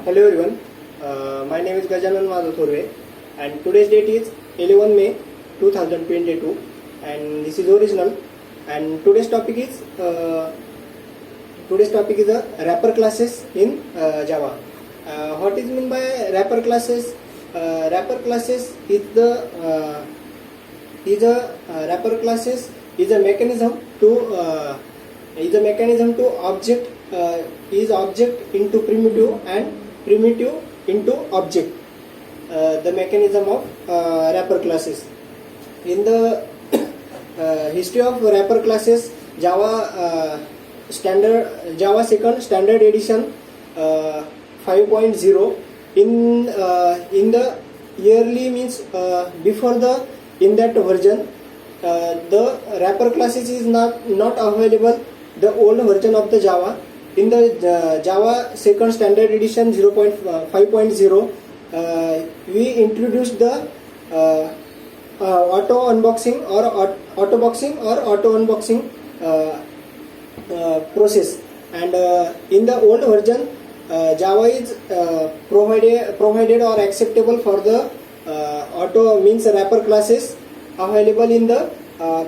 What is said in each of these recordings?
Hello everyone, my name is Gajanan Madhav Thorve and today's date is 11 May 2022 and this is original and today's topic is the wrapper classes in Java. What is meant by wrapper classes? Wrapper classes is a mechanism to object into primitive and primitive into object. The mechanism of wrapper classes. In the history of wrapper classes, Java second standard edition 5.0 in the yearly means before the in that version the wrapper classes is not available, the old version of the Java. In the Java second standard edition 5.0 we introduced the auto unboxing or auto boxing or auto unboxing process, and in the old version Java is provided or acceptable for the auto means wrapper classes available in the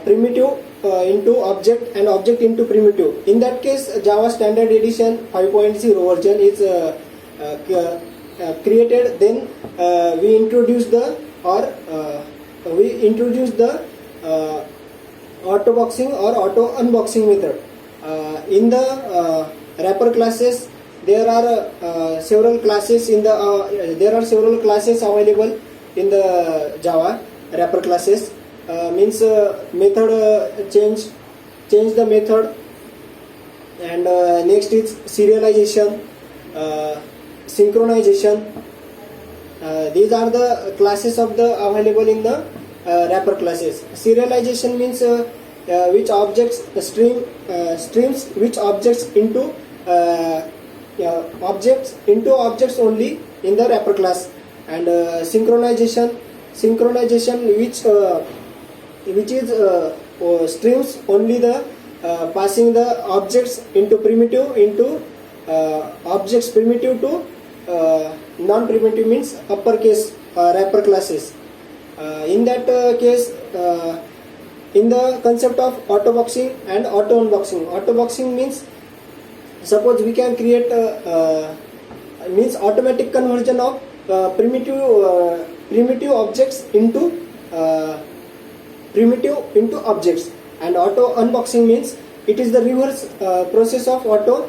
primitive into object and object into primitive. In that case, Java standard edition 5.0 version is created. Then we introduced the auto boxing or auto unboxing method. In the wrapper classes, there are several classes available in the Java wrapper classes. Means method change the method, and next is serialization, synchronization. These are the classes of the available in the wrapper classes. Serialization means which objects streams which objects into objects only in the wrapper class, and synchronization which is streams only the passing the objects into primitive into objects primitive to non-primitive means uppercase wrapper classes. In that case, in the concept of auto boxing and auto unboxing. Auto boxing means suppose we can create means automatic conversion of primitive objects into primitive into objects, and auto unboxing means it is the reverse process of auto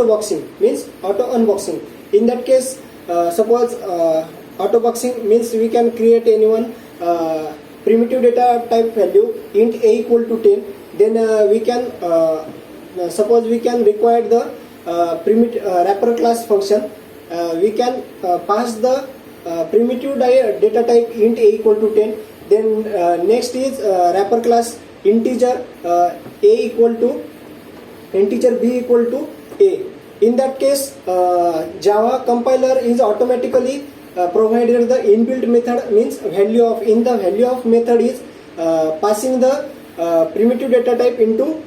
boxing means auto unboxing. In that case, suppose auto boxing means we can create anyone primitive data type value int a equal to 10. Then we can suppose we can require the wrapper class function. We can pass the primitive data type int a equal to 10. Then next is wrapper class integer b equal to a. In that case, Java compiler is automatically provided the inbuilt method, means value of method is passing the primitive data type into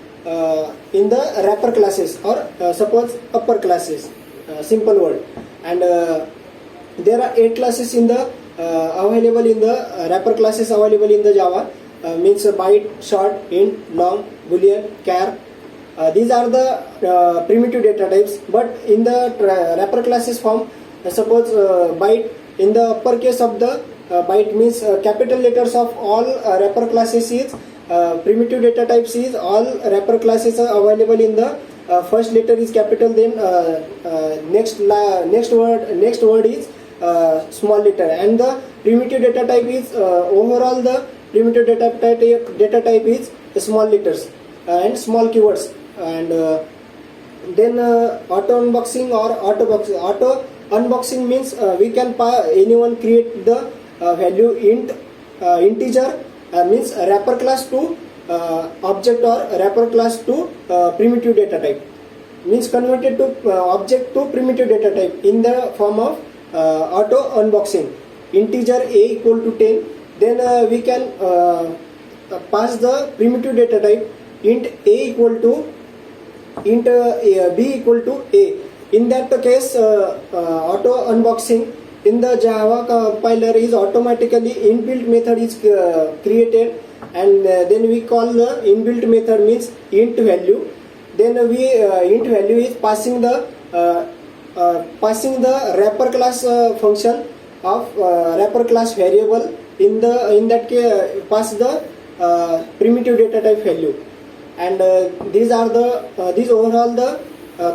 in the wrapper classes or suppose upper classes, simple word. And there are 8 classes in the available in the wrapper classes available in the Java, means byte, short, int, long, boolean, char. These are the primitive data types, but in the wrapper classes form, suppose byte, in the uppercase of the byte means capital letters of all wrapper classes is primitive data types is all wrapper classes are available in the first letter is capital, then next word is small letter, and the primitive data type is overall the primitive data type is small letters and small keywords. And then auto unboxing or auto unboxing means we can anyone create the value integer means wrapper class to object or wrapper class to primitive data type, means converted to object to primitive data type in the form of auto unboxing. Integer a equal to 10, then we can pass the primitive data type int a equal to b equal to a. In that case, auto unboxing in the Java compiler is automatically inbuilt method is created, and then we call the inbuilt method means int value. Then we int value is passing the wrapper class function of wrapper class variable. In that case, pass the primitive data type value, and these overall the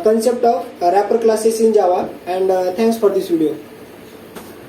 concept of wrapper classes in Java. And thanks for this video.